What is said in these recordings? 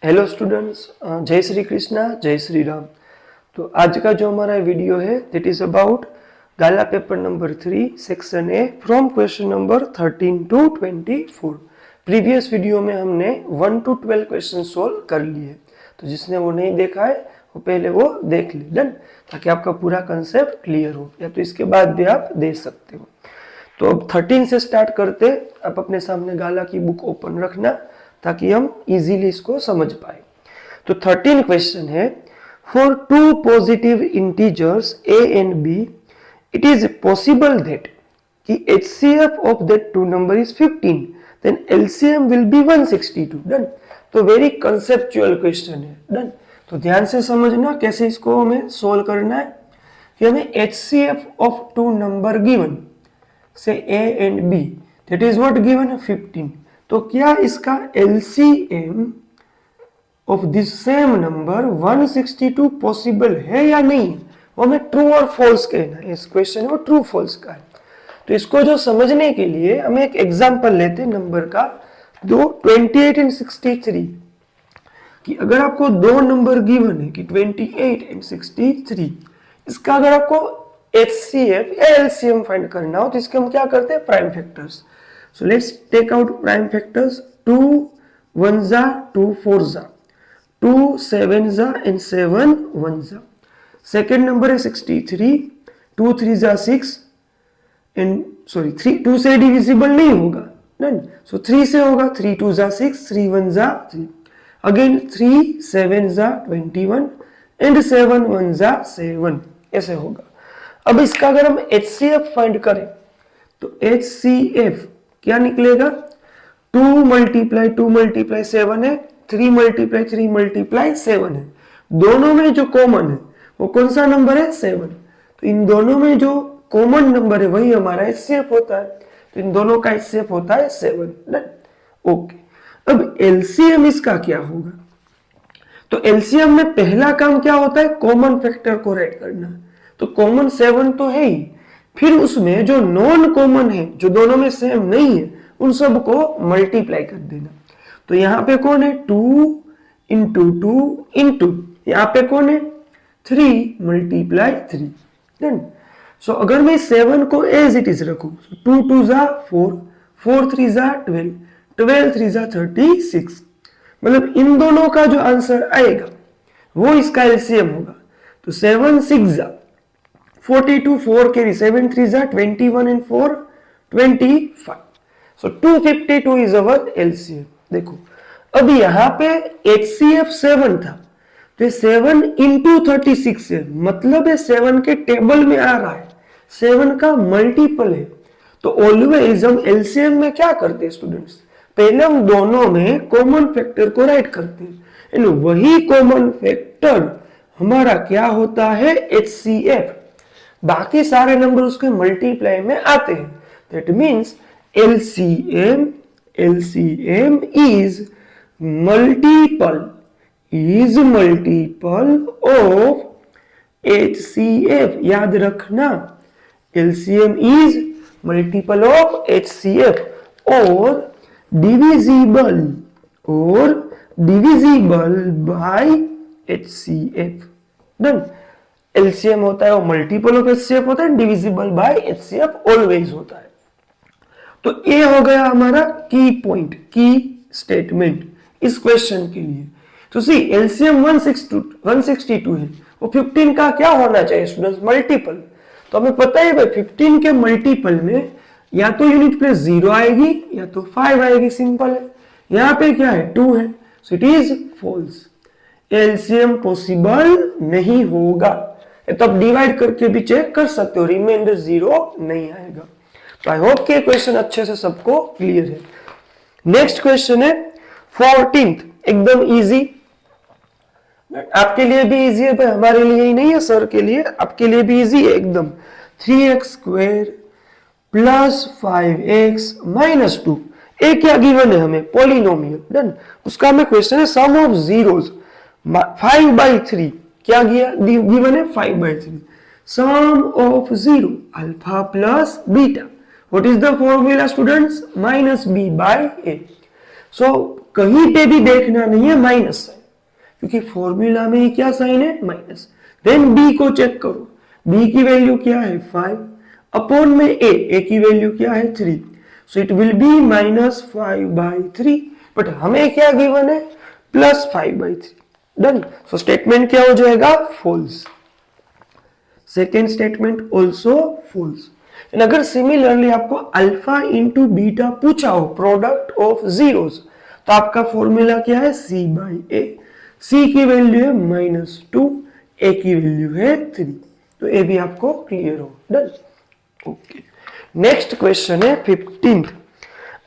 Hello students, जय श्री कृष्णा, जय श्री राम। तो आज का जो हमारा वीडियो है that is about Gala paper number 3 section A from question number 13 to 24। Previous video में हमने 1 to 12 क्वेश्चन सोल्व कर लिए, तो जिसने वो नहीं देखा है वो पहले वो देख ले, डन, ताकि आपका पूरा कंसेप्ट क्लियर हो, या तो इसके बाद भी आप दे सकते हो। तो अब 13 से स्टार्ट करते। आप अपने सामने गाला की बुक ओपन रखना ताकि हम इजीली इसको समझ पाए। तो 13 क्वेश्चन है, for two positive integers a and b it is possible that कि HCF of that two number is 15, then LCM will be 162। Done. तो वेरी कंसेप्चुअल क्वेश्चन है, डन। तो ध्यान से समझना कैसे इसको हमें सोल्व करना है। कि हमें HCF of two number given से A and B that is what given है 15। तो क्या इसका LCM of this same number 162 possible है या नहीं, वो हमें ट्रू और फॉल्स कहना है। इस क्वेश्चन है वो ट्रू फॉल्स का है। तो इसको जो समझने के लिए हम एक एग्जांपल लेते हैं नंबर का, दो 28 एंड 63। कि अगर आपको दो नंबर गिवन है कि 28 एंड 63, इसका अगर आपको HCF या LCM फाइंड करना हो तो इसके हम क्या करते हैं, prime factors. So let's take out prime factors. 2 1s are 2 4s are 2 7s are and 7 1s are. Second number is 63. 2 3s are 6 and sorry 3 2 से divisible नहीं होगा, डन। So 3 से होगा, 3 2s are 6, 3 1s are 3. Again 3 7s are 21 and 7 1s are 7, ऐसे होगा। अब इसका अगर हम HCF फाइंड करें तो HCF क्या निकलेगा, 2 मल्टीप्लाई 2 मल्टीप्लाई 7 है, 3 मल्टीप्लाई 3 मल्टीप्लाई 7 है। दोनों में जो कॉमन है वो कौन सा नंबर है, 7। तो इन दोनों में जो कॉमन नंबर है वही हमारा HCF होता है। तो इन दोनों का HCF होता है 7, डन। ओके, अब LCM इसका क्या होगा। तो LCM में पहला काम क्या होता है, कॉमन फैक्टर को राइट करना। तो कॉमन 7 तो है ही, फिर उसमें जो नॉन कॉमन है, जो दोनों में सेम नहीं है, उन सबको मल्टीप्लाई कर देना। तो यहाँ पे कौन है, 2 इंटू 2 इंटू, यहाँ पे कौन है, 3 मल्टीप्लाई 3, डन। सो अगर मैं 7 को एज इट इज रखूं, 2 2 जा 4, 4 3 जा 12, 12 3 जा 36, मतलब इन दोनों का जो आंसर आएगा वो इसका LCM होगा। तो 7 6 जा 42, 4 carry 7 3 are 21 and 4 25. So 252 is our LCM। देखो अब यहाँ पे HCF 7 था, तो ये 7 इंटू 36 है, मतलब ये 7 के टेबल में आ रहा है, 7 का मल्टीपल है। तो ऑलवेज हम LCM में क्या करते हैं स्टूडेंट्स, पहले हम दोनों में कॉमन फैक्टर को राइट करते हैं, एंड वही कॉमन फैक्टर हमारा क्या होता है, HCF। बाकी सारे नंबर उसके मल्टीप्लाई में आते हैं। That means LCM is multiple of HCF। याद रखना, LCM is multiple of HCF और divisible by HCF, done. LCM होता है वो मल्टीपल ऑफ HCF होता है, डिविजिबल बाय HCF ऑलवेज होता है। तो ये हो गया हमारा की पॉइंट, की स्टेटमेंट इस क्वेश्चन के लिए। तो सी LCM 162 है, वो 15 का क्या होना चाहिए स्टूडेंट्स, मल्टीपल। तो हमें पता है भाई 15 के मल्टीपल में या तो यूनिट प्लेस 0 आएगी या तो 5 आएगी, सिंपल है। यहाँ पे क्या है, 2 है, so it is false. LCM possible नहीं होगा। तो आप डिवाइड करके भी चेक कर सकते हो, रिमाइंडर 0 नहीं आएगा। तो आई होप कि क्वेश्चन अच्छे से सबको क्लियर है। नेक्स्ट क्वेश्चन है 14th, एकदम इजी, आपके लिए भी इजी है भाई, हमारे लिए ही नहीं है, सर के लिए, आपके लिए भी इजी है एकदम। 3x square plus 5x minus 2, एक क्या गिवन है हमें, पॉलिनोमियल, डन। उसका हमें क्वेश्चन है सम ऑफ जीरोस 5/3, क्या गिवन है 5/3, sum of 0 alpha plus beta, what is the formula students, -b/a। So कहीं पे भी देखना नहीं है माइनस साइन, क्योंकि फॉर्मूला में ही क्या साइन है, माइनस। देन बी को चेक करो, बी की वैल्यू क्या है 5 अपॉन में ए की वैल्यू क्या है 3, so it will be -5/3, but हमें क्या गिवन है +5/3। डन। सो स्टेटमेंट क्या हो जाएगा, false. Second statement also false. And अगर सिमिलरली आपको अल्फा इंटू बीटा पूछा हो, प्रोडक्ट ऑफ जीरोस, तो आपका फॉर्मूला क्या है, C/A। C की वैल्यू है -2, A की वैल्यू है 3, तो ए भी आपको क्लियर हो। डन। ओके, नेक्स्ट क्वेश्चन है 15th।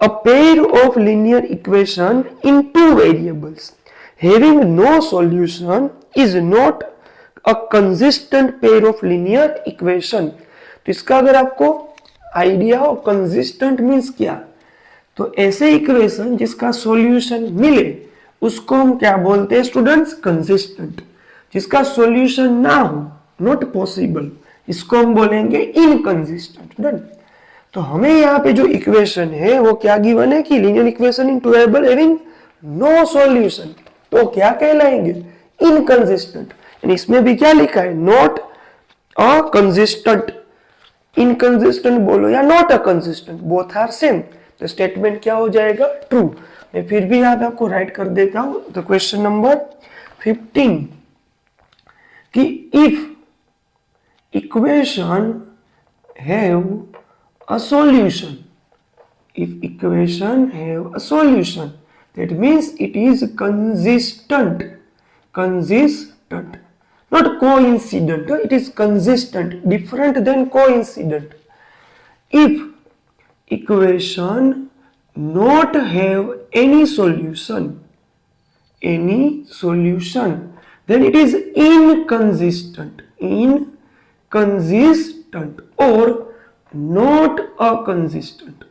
A pair of linear equation in two variables having no solution is not a consistent pair of linear equation। तो इसका अगर आपको आइडिया हो, कंसिस्टेंट मीन्स क्या, तो ऐसे इक्वेशन जिसका सॉल्यूशन मिले उसको हम क्या बोलते हैं स्टूडेंट्स, कंसिस्टेंट। जिसका सॉल्यूशन ना हो, नॉट पॉसिबल, इसको हम बोलेंगे इनकंसिस्टेंट। डन। तो हमें यहाँ पे जो इक्वेशन है वो क्या गिवन है कि linear equation in two variable having no solution, तो क्या कहलाएंगे, इनकंसिस्टेंट। इसमें भी क्या लिखा है, नॉट अ कंसिस्टेंट। इनकंसिस्टेंट बोलो या not a consistent, both are same, तो स्टेटमेंट क्या हो जाएगा, ट्रू। मैं फिर भी यहाँ पे आपको राइट कर देता हूं। तो क्वेश्चन नंबर 15 कि if equation have a solution, if equation have a solution, that means it is consistent, not coincident, it is consistent, different than coincident. If equation not have any solution, then it is inconsistent, or not a consistent,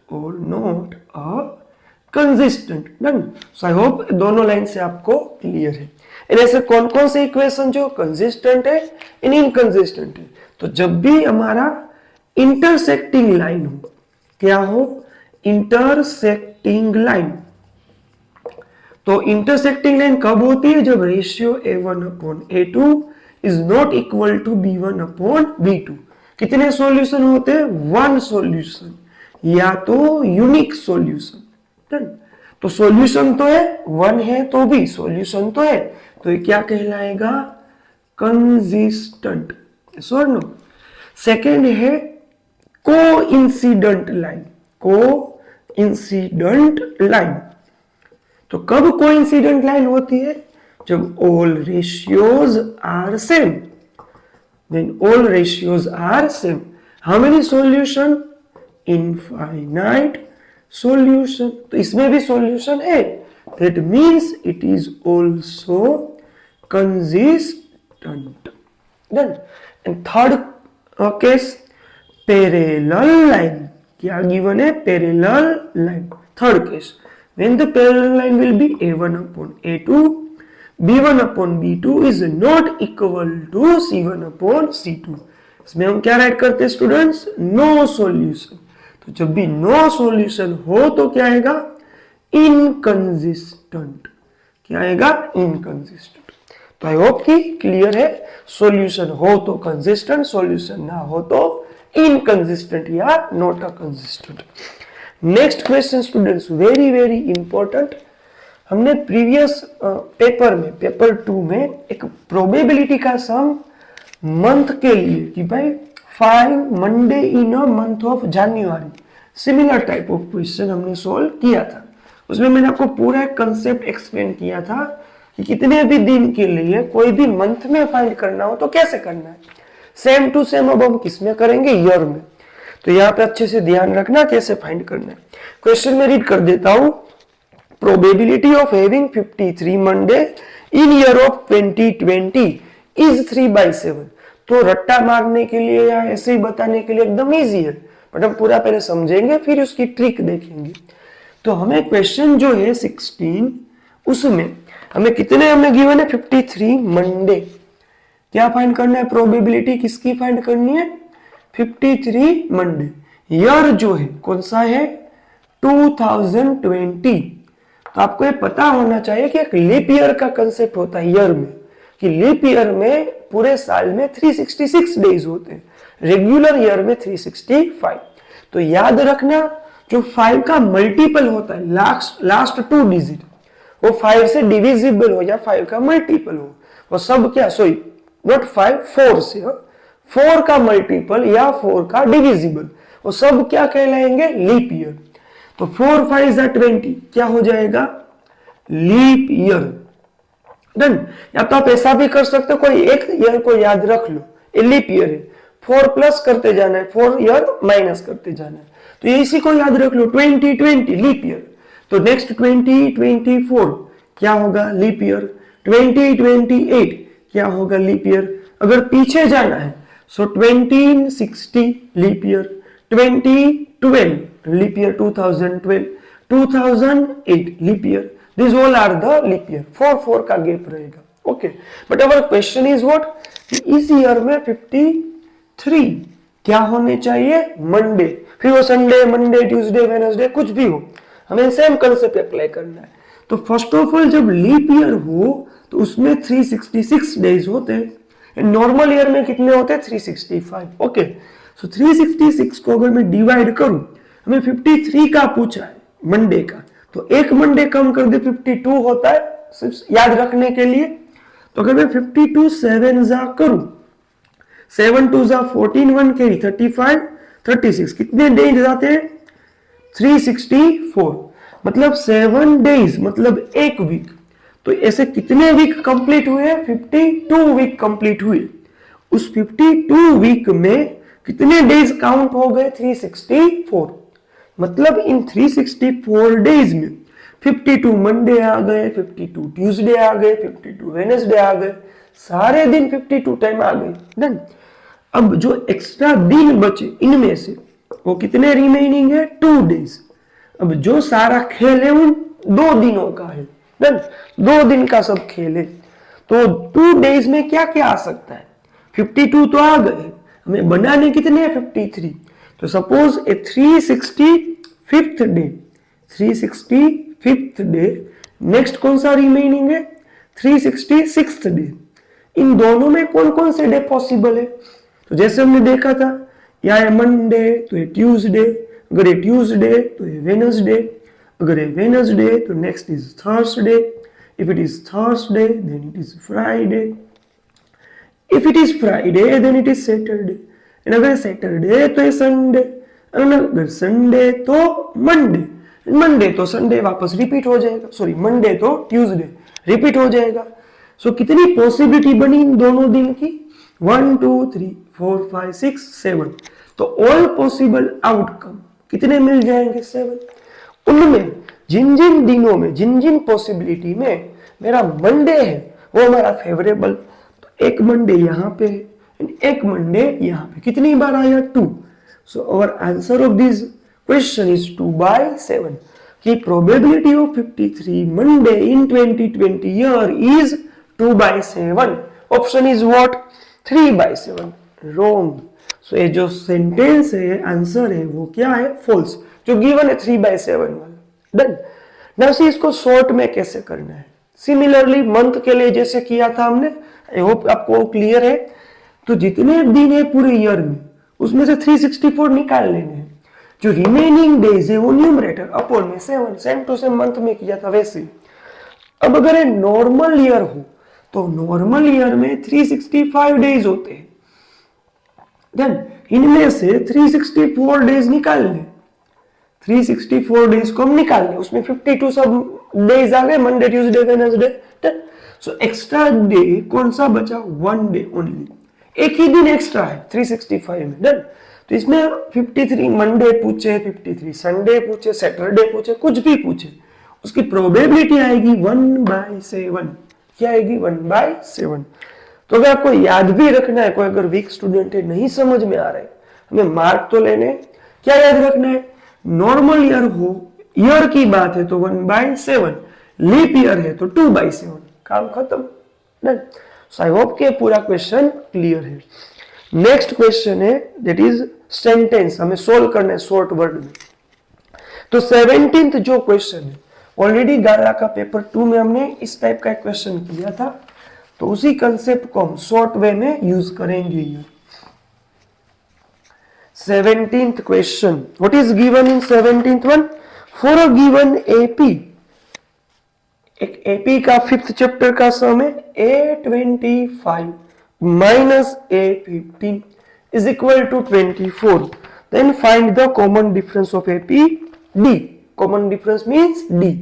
done. So I hope दोनों line से आपको clear है। And ऐसे कौन कौन से equation जो consistent है एंड इनकंसिस्टेंट है, तो जब भी हमारा इंटरसेक्टिंग लाइन हो, क्या हो, इंटरसेक्टिंग लाइन। तो इंटरसेक्टिंग लाइन कब होती है, जब ratio A1/A2 is not equal to B1/B2। कितने सॉल्यूशन होते हैं, वन सॉल्यूशन या तो यूनिक सॉल्यूशन। डन। तो सॉल्यूशन तो है, वन है तो भी सॉल्यूशन तो है, तो ये क्या कहलाएगा, कंसिस्टेंट। So no. सेकेंड है कोइंसिडेंट लाइन, तो कब कोइंसिडेंट लाइन होती है, जब all ratios are same, then all ratios are same. How many solution? Infinite solution. तो इसमें भी solution है, that means it is also consistent. Done. And third case, parallel line. क्या given है, parallel line. Third case, when the parallel line will be A1/A2, B1/B2 is not equal to C1/C2। इसमें हम क्या right करते हैं students, no solution. तो जब भी नो सॉल्यूशन हो तो क्या आएगा, इनकंसिस्टेंट। क्या आएगा, इनकंसिस्टेंट। तो आई होप कि क्लियर है, सॉल्यूशन हो तो कंसिस्टेंट, सॉल्यूशन ना हो तो इनकंसिस्टेंट या not a consistent. Next question students, very very important. हमने प्रीवियस पेपर में, पेपर 2 में एक प्रोबेबिलिटी का सम मंथ के लिए कि भाई 5 Monday in a month of January, similar type of question हमने सॉल्व किया था। उसमें मैंने आपको पूरा एक कंसेप्ट एक्सप्लेन किया था कि कितने भी दिन के लिए कोई भी मंथ में फाइंड करना हो तो कैसे करना है। सेम टू सेम अब हम किस में करेंगे, ईयर में। तो यहाँ पे अच्छे से ध्यान रखना कैसे फाइंड करना है। क्वेश्चन में रीड कर देता हूं, probability of having 53 Monday in year of 2020 is 3/7। तो रट्टा मारने के लिए या ऐसे ही बताने के लिए एकदम इजी है, बट हम पूरा पहले समझेंगे फिर उसकी ट्रिक देखेंगे। तो हमें क्वेश्चन जो है 16, उसमें हमें कितने हमें गिवन है, 53 मंडे। क्या फाइंड करना है, प्रोबेबिलिटी किसकी फाइंड करनी है, 53 मंडे। ईयर जो है कौन सा है, 2020। तो आपको ये पता होना चाहिए कि एक लीप ईयर का कंसेप्ट होता है ईयर में, कि लीप ईयर में पूरे साल में 366 डेज होते हैं, रेगुलर ईयर में 365। तो याद रखना जो 5 का मल्टीपल होता है, लास्ट 2 डिजिट वो 5 से डिविजिबल हो या 5 का मल्टीपल हो, वो सब क्या, सॉरी नॉट 5, 4 से, 4 का मल्टीपल या 4 का डिविजिबल, वो सब क्या कहलाएंगे, लीप ईयर। तो 4 5 20 क्या हो जाएगा, लीप ईयर। डन। या तो आप ऐसा भी कर सकते हो, कोई एक ईयर को याद रख लो, ये लीप ईयर है, 4 प्लस करते जाना है, 4 ईयर माइनस करते जाना है, तो ये इसी को याद रख लो, 2020 लीप ईयर। तो नेक्स्ट 2024 क्या होगा, लीप ईयर। 2028 क्या होगा, लीप ईयर। अगर पीछे जाना है so 2060 leap year, 2012 leap year, 2012, 2008 leap year. These all are the leap year. 4 का गैप रहेगा, okay. But our question is what, इस ईयर में 53 क्या होने चाहिए, मंडे। फिर वो संडे, मंडे, ट्यूसडे, वेडनेसडे कुछ भी हो, हमें सेम कंसेप्ट अप्लाई करना है। तो फर्स्ट ऑफ ऑल जब लीप ईयर हो तो उसमें 366 डेज होते हैं, नॉर्मल ईयर में कितने होते हैं, 365, ओके। सो 366 को अगर मैं डिवाइड करूं, हमें 53 का पूछा है मंडे का, तो एक मंडे कम कर दे 52 होता है, सिर्फ याद रखने के लिए। तो अगर मैं 52 7 जा करूं, 7 2 जा 14, 1 कैरी 35, 36, कितने डेज आते हैं, 364, मतलब 7 डेज, मतलब एक वीक। तो ऐसे कितने वीक कंप्लीट हुए, 52 वीक कंप्लीट हुए। उस 52 वीक में कितने डेज काउंट हो गए, 364। मतलब इन 364 डेज में 52 मंडे आ गए, 52 ट्यूसडे आ गए, 52 वेडनेसडे आ गए, सारे दिन 52 टाइम आ गए। डन। अब जो एक्स्ट्रा दिन बचे इनमें से वो कितने रिमेनिंग है, 2 डेज। अब जो सारा खेल है उन 2 दिनों का है। डन। 2 दिन का सब खेल है, तो 2 डेज में क्या क्या आ सकता है, 52 तो आ गए, हमें बनाने कितने हैं, 53। तो सपोज ए 365th day, 365th day, next कौन सा रिमेनिंग है, 366th डे। इन दोनों में कौन कौन से डे पॉसिबल है, तो जैसे हमने देखा था, या है मंडे तो ये ट्यूसडे, अगर ये ट्यूसडे तो ये वेडनेसडे, अगर ये वेडनेसडे तो next is Thursday, if it is Thursday then it is Friday, if it is Friday then it is Saturday, and अगर सैटरडे तो ये संडे, अगर संडे तो मंडे, मंडे तो संडे वापस रिपीट हो जाएगा, सॉरी मंडे तो ट्यूसडे रिपीट हो जाएगा। सो कितनी पॉसिबिलिटी बनी इन दोनों दिन की, 1 2 3 4 5 6 7। तो ऑल पॉसिबल आउटकम कितने मिल जाएंगे, 7। उनमें जिन जिन दिनों में, जिन जिन पॉसिबिलिटी में मेरा मंडे है वो हमारा फेवरेबल, तो एक मंडे यहाँ पे है, एक मंडे यहाँ पे, कितनी बार आया, 2। So our answer of this question is 2/7, कि probability of 53 Monday in 2020 year is 2/7। Option is what, 3/7। Wrong. So ये जो सेंटेंस है, आंसर है वो क्या है, फॉल्स, जो गिवन है 3/7 वाला। डन। नाउ सी इसको शॉर्ट में कैसे करना है, सिमिलरली मंथ के लिए जैसे किया था हमने, आई होप आपको क्लियर है। तो जितने दिन है पूरे ईयर में उसमें से 364 निकाल लेने हैं, जो रिमेनिंग डेज है वो न्यूमरेटर अपॉन में 7, सेम टू सेम मंथ में किया था वैसे। अब अगर ये नॉर्मल ईयर हो तो नॉर्मल ईयर में 365 डेज होते हैं। देन इनमें से 364 डेज निकाल ले, 364 डेज को हम निकाल ले, उसमें 52 सब डेज आ गए, Monday Tuesday Wednesday. So extra day कौन सा बचा, 1 डे ओनली, एक ही दिन एक्स्ट्रा है 365 में। डन। तो इसमें 53 मंडे पूछे, 53 संडे पूछे, सैटरडे पूछे, कुछ भी पूछे, उसकी प्रोबेबिलिटी आएगी 1/7। क्या आएगी, 1/7। तो अगर आपको याद भी रखना है, कोई अगर वीक स्टूडेंट है, नहीं समझ में आ रहा है, हमें मार्क तो लेने, क्या याद रखना है, नॉर्मल ईयर हो, ईयर की बात है तो 1/7, लीप ईयर है तो 2/7, काम खत्म। डन। सो आई होप के पूरा क्वेश्चन क्लियर है। नेक्स्ट क्वेश्चन है दैट इज सेंटेंस, हमें सोल्व करना है शॉर्ट वर्ड में। तो 17th जो क्वेश्चन है ऑलरेडी गाला का पेपर 2 में हमने इस टाइप का क्वेश्चन किया था, तो उसी कंसेप्ट को हम शॉर्ट वे में यूज करेंगे। 17th question. What is given in 17th one? For a given AP, एक AP का 5th चैप्टर का सम है A25 minus A15 is equal to 24. Then find the common difference of AP D. Common difference means D.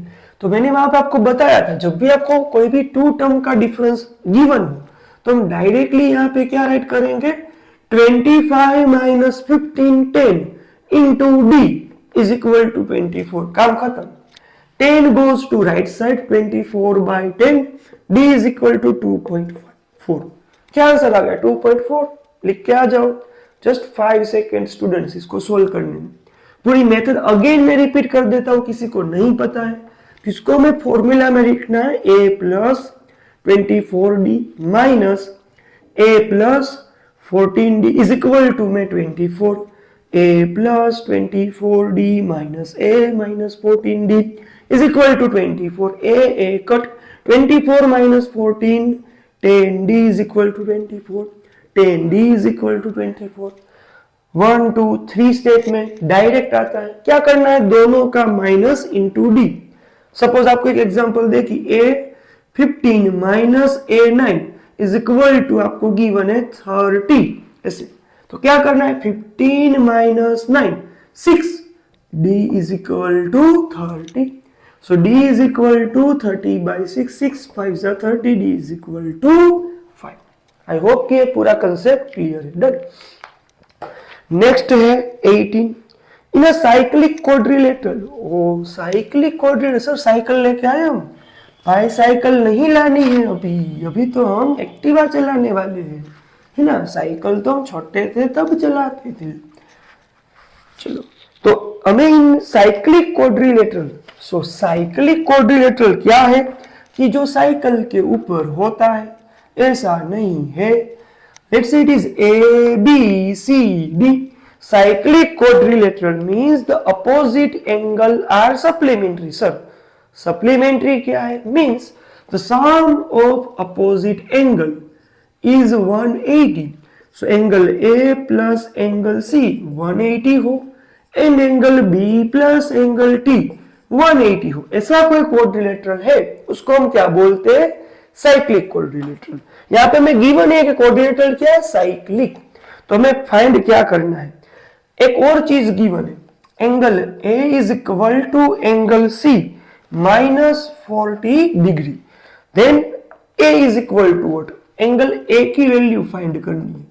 तो मैंने वहां पे आपको बताया था, जब भी आपको कोई भी टू टर्म का डिफरेंस गिवन हो तो हम डायरेक्टली यहाँ पे क्या राइट करेंगे, 25 minus 15 10 into D is equal to 24. काम खत्म। 10 goes to right side, 24 by 10 D is equal to 2.4. क्या आंसर आ गया? 2.4। लिख के आ जाओ। जस्ट 5 सेकेंड स्टूडेंट्स इसको सोल्व करने में। पूरी मेथड अगेन मैं रिपीट कर देता हूं, किसी को नहीं पता है तो इसको मैं फॉर्मूला में लिखना है a plus 24d minus a plus 14d is equal to में 24, a plus 24d minus a minus 14d is equal to 24, a cut 24 minus 14 10d is equal to 24, 10d is equal to 24। 1 2 3 step में direct आता है। क्या करना है? दोनों का minus into D. Suppose आपको एक एग्जांपल दे कि A15 minus A9 is equal to आपको गिवन है 30, ऐसे तो क्या करना है? 15 minus 9 6, D is equal to 30। So D is equal to 30 by 6, 6 5 30, D is equal to 5। I hope कि ये पूरा कंसेप्ट क्लियर है। डन। नेक्स्ट है 18। In a cyclic quadrilateral. Oh cyclic quadrilateral, sir cycle लेके आए हम? भाई साइकिल नहीं लानी है अभी तो हम एक्टिवा चलाने वाले हैं, है ना। साइकिल तो हम छोटे थे तब चलाते थे। चलो तो हमें इन साइक्लिक क्वाड्रिलेटरल, सो साइक्लिक क्वाड्रिलेटरल क्या है कि जो साइकिल के ऊपर होता है, ऐसा नहीं है। Let's say it is A, B, C, D. Cyclic quadrilateral means the opposite angle are supplementary. Sir, supplementary क्या है? Means the sum of opposite angle is 180. So angle A plus angle C 180 हो and angle B plus angle T 180 हो, ऐसा कोई quadrilateral है, उसको हम क्या बोलते हैं? Cyclic quadrilateral. यहाँ पे मैं गिवन है कि क्वाड्रिलेटरल क्या है? साइक्लिक। तो हमें फाइंड क्या करना है? एक और चीज गिवन है, angle A is equal to angle C minus 40 degree. Then A is equal to what? Angle A की वैल्यू फाइंड करनी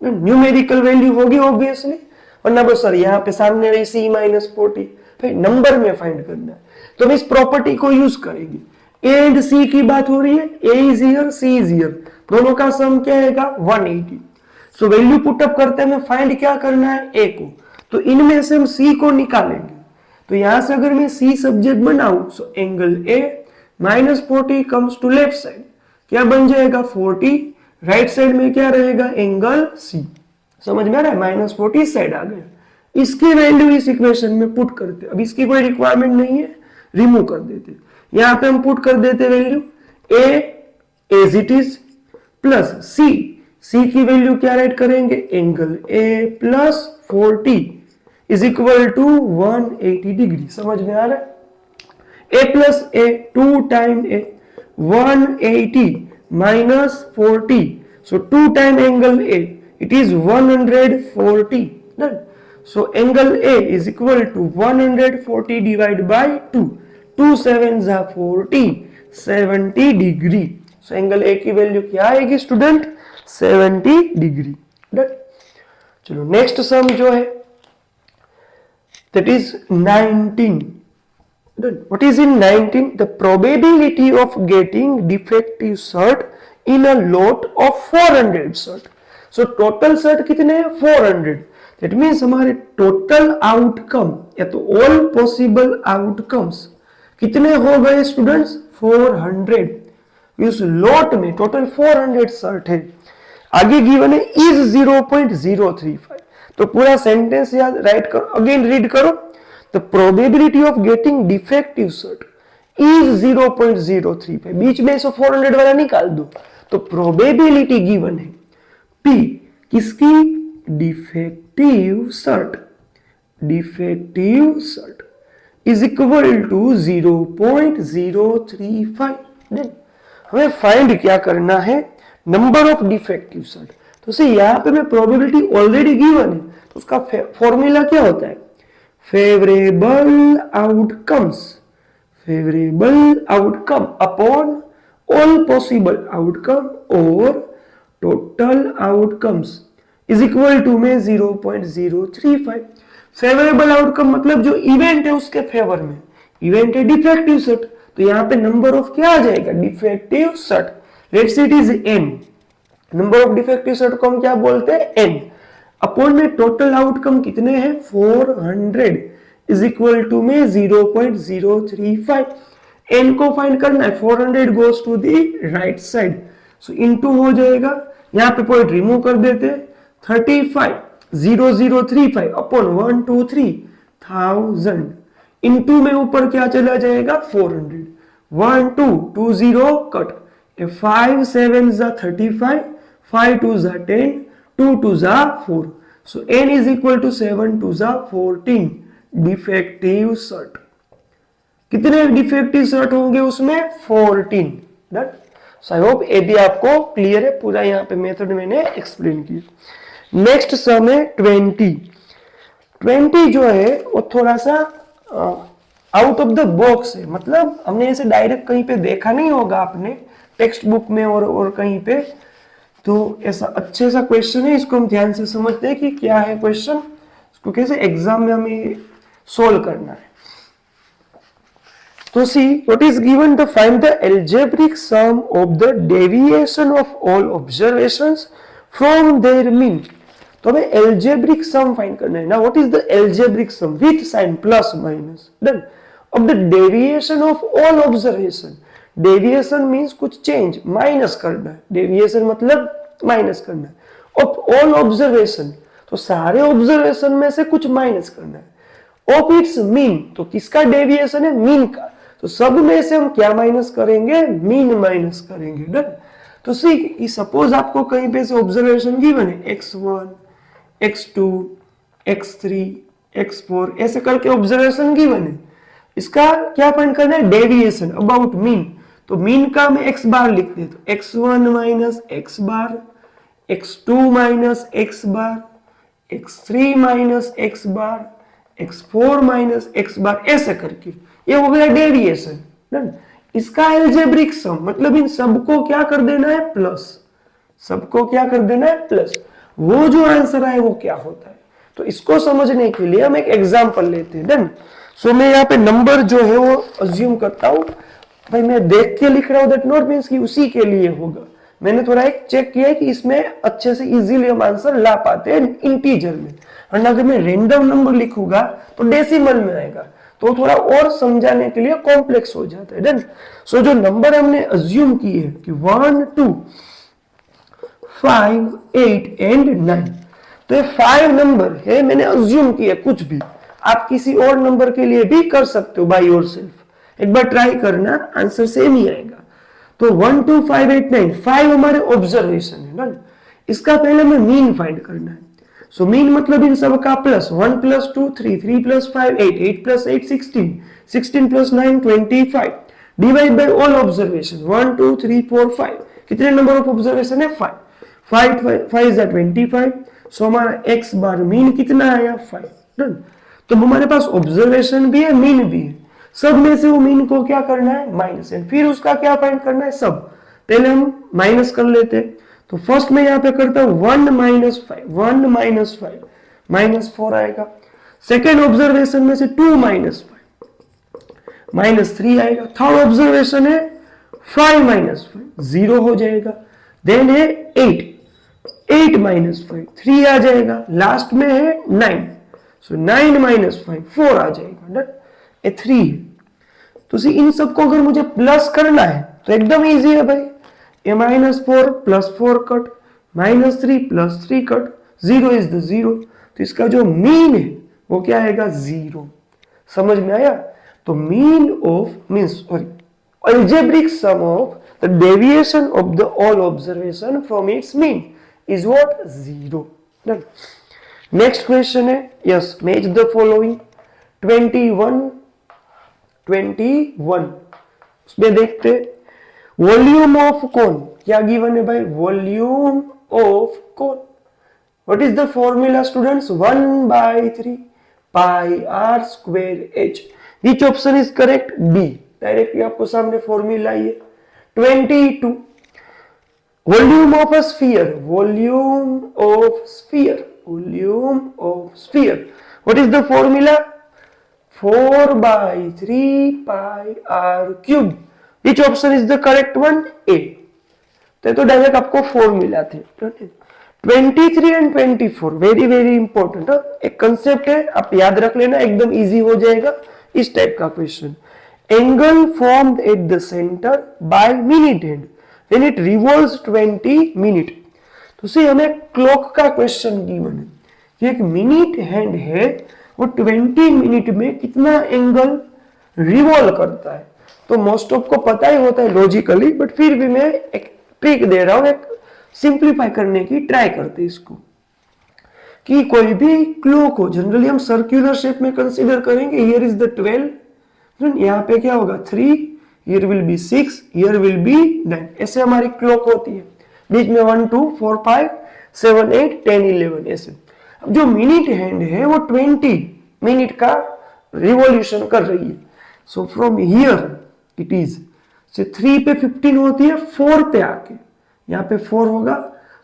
है। न्यूमेरिकल वैल्यू होगी ऑब्वियसली, वरना बस सर यहाँ पे सामने रही C माइनस 40, भाई नंबर में फाइंड करना है। तो हम इस प्रॉपर्टी को यूज करेंगे। A एंड C की बात हो रही है, A is here, C is here, दोनों का सम क्या आएगा? 180। सो वैल्यू पुट अप करते हैं, फाइंड क्या करना है? A को। तो इनमें से हम C को निकालेंगे। तो यहां से अगर मैं C सब्जेक्ट बनाऊं, so angle A minus 40 comes to left side, क्या बन जाएगा? 40। राइट साइड में क्या रहेगा? Angle C। समझ में आ रहा है? माइनस 40 साइड आ गया। इसकी वैल्यू इस इक्वेशन में पुट करते। अब इसकी कोई रिक्वायरमेंट नहीं है, रिमूव कर देते। यहां पे हम पुट कर देते value A as it is plus C की वैल्यू क्या राइट करेंगे? Angle A plus 40 is equal to 180 degree. समझ में आ रहा है? A प्लस A 2 time A 180 minus 40, so 2 time angle A it is 140। Done. So angle A is equal to 140 divide by 2, 2 7 40, 70 degree. So angle A की value क्या आएगी student? 70 degree. Done. चलो नेक्स्ट सम जो है that is 19. Done. What is in 19? The probability of getting defective shirt in a lot of 400 shirt. So total shirt कितने हैं? 400. That means हमारे total outcome या तो all possible outcomes कितने हो गए स्टूडेंट्स? 400। इस लॉट में टोटल 400 शर्ट है। आगे गिवन है इज 0.035। तो पूरा सेंटेंस याद राइट करो, अगेन रीड करो। The probability of getting defective shirt is 0.035, बीच में से 400 वाला निकाल दो तो प्रोबेबिलिटी गिवन है P किसकी, defective shirt, defective shirt is equal to 0.035। हमें फाइंड क्या करना है, नंबर ऑफ डिफेक्टिव सर्ट। तो से यहां पे मैं प्रोबेबिलिटी ऑलरेडी गिवन है तो उसका फॉर्मूला क्या होता है, favourable outcomes, favourable outcome upon all possible outcome और total outcomes is equal to में 0.035। फेवरेबल आउटकम मतलब जो इवेंट है उसके फेवर में, इवेंट है डिफेक्टिव सर्ट, तो यहाँ पे नंबर ऑफ क्या आ जाएगा, defective shirt, let's say it is n, number of defective shirt को हम क्या बोलते हैं, n, अपॉन में टोटल आउटकम कितने हैं 400 इज इक्वल टू में 0.035। n को फाइंड करना है, 400 goes to the right side, so into हो जाएगा, यहाँ पे पॉइंट रिमूव कर देते हैं, 35,0035 अपॉन 123,000 इनटू में ऊपर क्या चला जाएगा 400, 1 2 2 0 cut, 5 7 35, 5 2 10, 2 2 4, so n is equal to 7 2 14 defective shirt. कितने डिफेक्टिव सर्ट होंगे उसमें, 14। डन। सो आई होप ये भी आपको क्लियर है, पूरा यहाँ पे मेथड मैंने एक्सप्लेन किया। नेक्स्ट सम है 20 जो है वो थोड़ा सा आउट ऑफ द बॉक्स है, मतलब हमने इसे डायरेक्ट कहीं पे देखा नहीं होगा आपने टेक्स्ट बुक में और कहीं पे, तो ऐसा अच्छे सा क्वेश्चन है, इसको हम ध्यान से समझते हैं कि क्या है क्वेश्चन, इसको कैसे एग्जाम में हमें सोल्व करना है। तो see what is given, the find the algebraic sum of the deviation of all observations from their mean. तो हमें एल्जेब्रिक सम फाइंड करना है ना, what is the algebraic sum with sign plus minus, done, of the deviation of all observation. Deviation means कुछ change, minus करना है, deviation मतलब minus करना है, ऑफ ऑल ऑब्जर्वेशन, तो सारे ऑब्जर्वेशन में से कुछ माइनस करना है, ऑफ इट्स मीन, तो किसका डेविएशन है, मीन का, तो सब में से हम क्या माइनस करेंगे, मीन माइनस करेंगे। डन। तो सी सपोज आपको कहीं पे से ऑब्जर्वेशन गिवन है x1 x2 x3 x4 ऐसे करके ऑब्जर्वेशन गिवन है, इसका क्या फाइंड करना है, डेविएशन अबाउट मीन, तो मीन का हम x बार लिखते हैं, तो x1 माइनस x बार, x2 माइनस x बार, x3 माइनस x बार, x4 माइनस x बार, ऐसे करके ये हो गया डेविएशन। डन। इसका एल्जेब्रिक सम मतलब इन सबको क्या कर देना है, प्लस, सबको क्या कर देना है, प्लस, वो जो आंसर आए वो क्या होता है। तो इसको समझने के लिए हम एक एग्जांपल लेते हैं। डन। सो मैं यहाँ पे नंबर जो है वो अज्यूम करता हूँ, भाई मैं देख के लिख रहा हूँ, दैट नॉट मींस कि उसी के लिए होगा, मैंने थोड़ा एक चेक किया है कि इसमें अच्छे से इजीली हम आंसर ला पाते हैं इंटीजर में, वरना अगर मैं रैंडम नंबर लिखूंगा तो डेसिमल में आएगा, तो थोड़ा और समझाने के लिए कॉम्प्लेक्स हो जाता है। डन। सो जो नंबर हमने अज्यूम किए हैं कि 1 2 5 8 एंड 9, तो ये 5 नंबर है, मैंने अज्यूम किया, कुछ भी आप किसी और नंबर के लिए भी कर सकते हो बाय योरसेल्फ, एक बार ट्राई करना, आंसर सेम ही आएगा। तो 1 2 5 8 9 5 हमारे ऑब्जर्वेशन है। डन। इसका पहले हमें मीन फाइंड करना है, सो मीन मतलब इन सब का plus, 1 plus 2 3 3 plus 5 8 8 plus 8 16 16 plus 9 25 divide by all observation 1 2 3 4 5, कितने नंबर ऑफ ऑब्जर्वेशन है, 5 5 5 इज 25, सो हमारा x बार मीन कितना आया, 5। डन। तो हमारे पास ऑब्जर्वेशन भी है, मीन भी है, सब में से वो मीन को क्या करना है, माइनस है, फिर उसका क्या फाइंड करना है, सब, पहले हम माइनस कर लेते हैं, तो फर्स्ट में यहाँ पे करता हूं 1 माइनस 5, 1 माइनस 5 माइनस 4 आएगा, सेकेंड ऑब्जर्वेशन में से 2 माइनस 5 माइनस 3 आएगा, थर्ड ऑब्जर्वेशन है 5 माइनस 5 0 हो जाएगा, देन है 8 8 माइनस 5 3 आ जाएगा, लास्ट में है 9, सो 9 माइनस 5 4 आ जाएगा। डन। ये 3 है, तो इन सबको अगर मुझे प्लस करना है तो एकदम इजी है भाई, a minus 4 plus 4 cut, minus 3 plus 3 cut, 0 is the 0, तो इसका जो मीन है वो क्या आएगा, 0। समझ में आया। तो mean of means sorry algebraic sum of the deviation of the all observation from its mean is what? 0. Done. Next question है, yes, match the following 21 उसमें देखते वॉल्यूम ऑफ कौन क्या गिवन है भाई? Volume of cone. What is the formula students? 1/3 pi r square h. Which option is correct? B. Directly आपको सामने formula ये 22 volume of a sphere. Volume of sphere. Volume of sphere. What is the formula? 4/3 pi r cube. Which option is the correct one? A. तो direct आपको formula थे. 23 and 24 very very important. एक concept है, आप याद रख लेना, एकदम इजी हो जाएगा इस टाइप का question. Angle formed at the centre by minute hand when it revolves 20 minute. तो सी हमें क्लॉक का क्वेश्चन गिवन है कि एक मिनट हैंड है वो 20 मिनट में कितना एंगल रिवॉल्व करता है. तो मोस्ट ऑफ को पता ही होता है लॉजिकली, बट फिर भी मैं एक ट्रिक दे रहा हूं, एक सिंप्लीफाई करने की ट्राई करते इसको. कि कोई भी क्लॉक हो, जनरली हम सर्कुलर शेप में कंसीडर करेंगे. हियर इज द 12, यहाँ पे क्या होगा 3, here will be 6, here will be 9. ऐसे हमारी क्लॉक होती है. बीच में 1 2 4 5 7 8 10 11 ऐसे. अब जो मिनट हैंड है वो 20 मिनट का रिवॉल्यूशन कर रही है. So from here it is 3 पे 15 होती है, 4 पे आके यहाँ पे 4 होगा.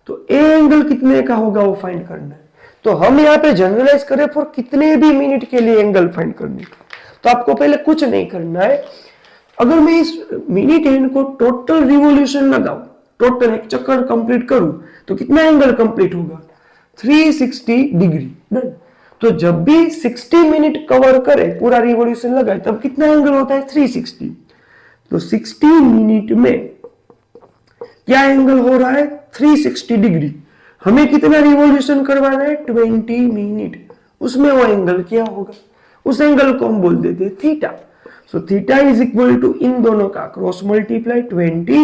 तो ए एंगल कितने का होगा वो फाइंड करना है. तो हम यहाँ पे जनरलाइज करें फॉर कितने भी मिनट के लिए एंगल फाइंड करने का. तो आपको पहले कुछ नहीं करना है. अगर मैं इस मिनट हैंड को टोटल रिवॉल्यूशन लगाऊं, टोटल एक चक्कर कंप्लीट करूं, तो कितना एंगल कंप्लीट होगा? 360 डिग्री. डन. तो जब भी 60 मिनट कवर करे, पूरा रिवॉल्यूशन लगाए, तब कितना एंगल होता है? 360. तो 60 मिनट में क्या एंगल हो रहा है? 360 डिग्री. हमें कितना रिवॉल्यूशन करवाना है? 20 मिनट. उसमें वो एंगल क्या होगा? उस एंगल को हम बोल देते हैं theta. So theta is equal to इन दोनों का cross multiply 20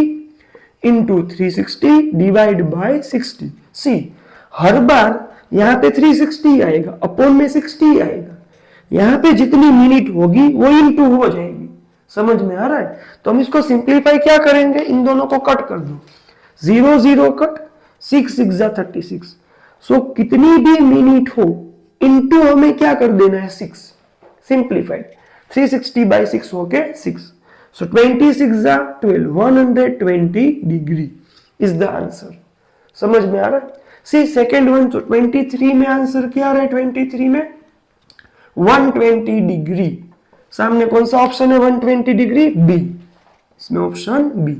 into 360 divide by 60. See हर बार यहाँ पे 360 आएगा, अपॉन में 60 आएगा. यहाँ पे जितनी मिनट होगी वो इंटू हो जाएगी. समझ में आ रहा है? तो हम इसको सिंप्लीफाई क्या करेंगे? इन दोनों को कट कर दो. 0 0 कट, 6 6 36. सो कितनी भी मिनट हो इंटू हमें क्या कर देना है? 6. सिंप्लीफाइड 360 by 6 हो गए 6. सो 26 12, 120 डिग्री इज द आंसर. समझ में आ रहा है? सी सेकेंड वन. तो 23 में आंसर क्या आ रहा है? 23 में 120 डिग्री. सामने कौन सा ऑप्शन है? 120 डिग्री. बी. इसमें ऑप्शन बी.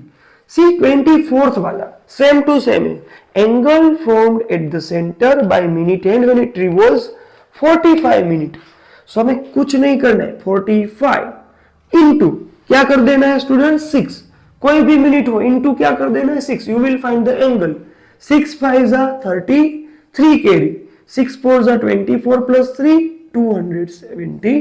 सी 24th वाला सेम टू सेम है. Angle formed at the centre by minute hand when it revolves 45 minute. So हमें कुछ नहीं करना है. 45 इंटू क्या कर देना है स्टूडेंट? 6. कोई भी मिनट हो इंटू क्या कर देना है? 6. You will find the angle. 6 5 30, 3 carry, 6 4 24 plus 3 270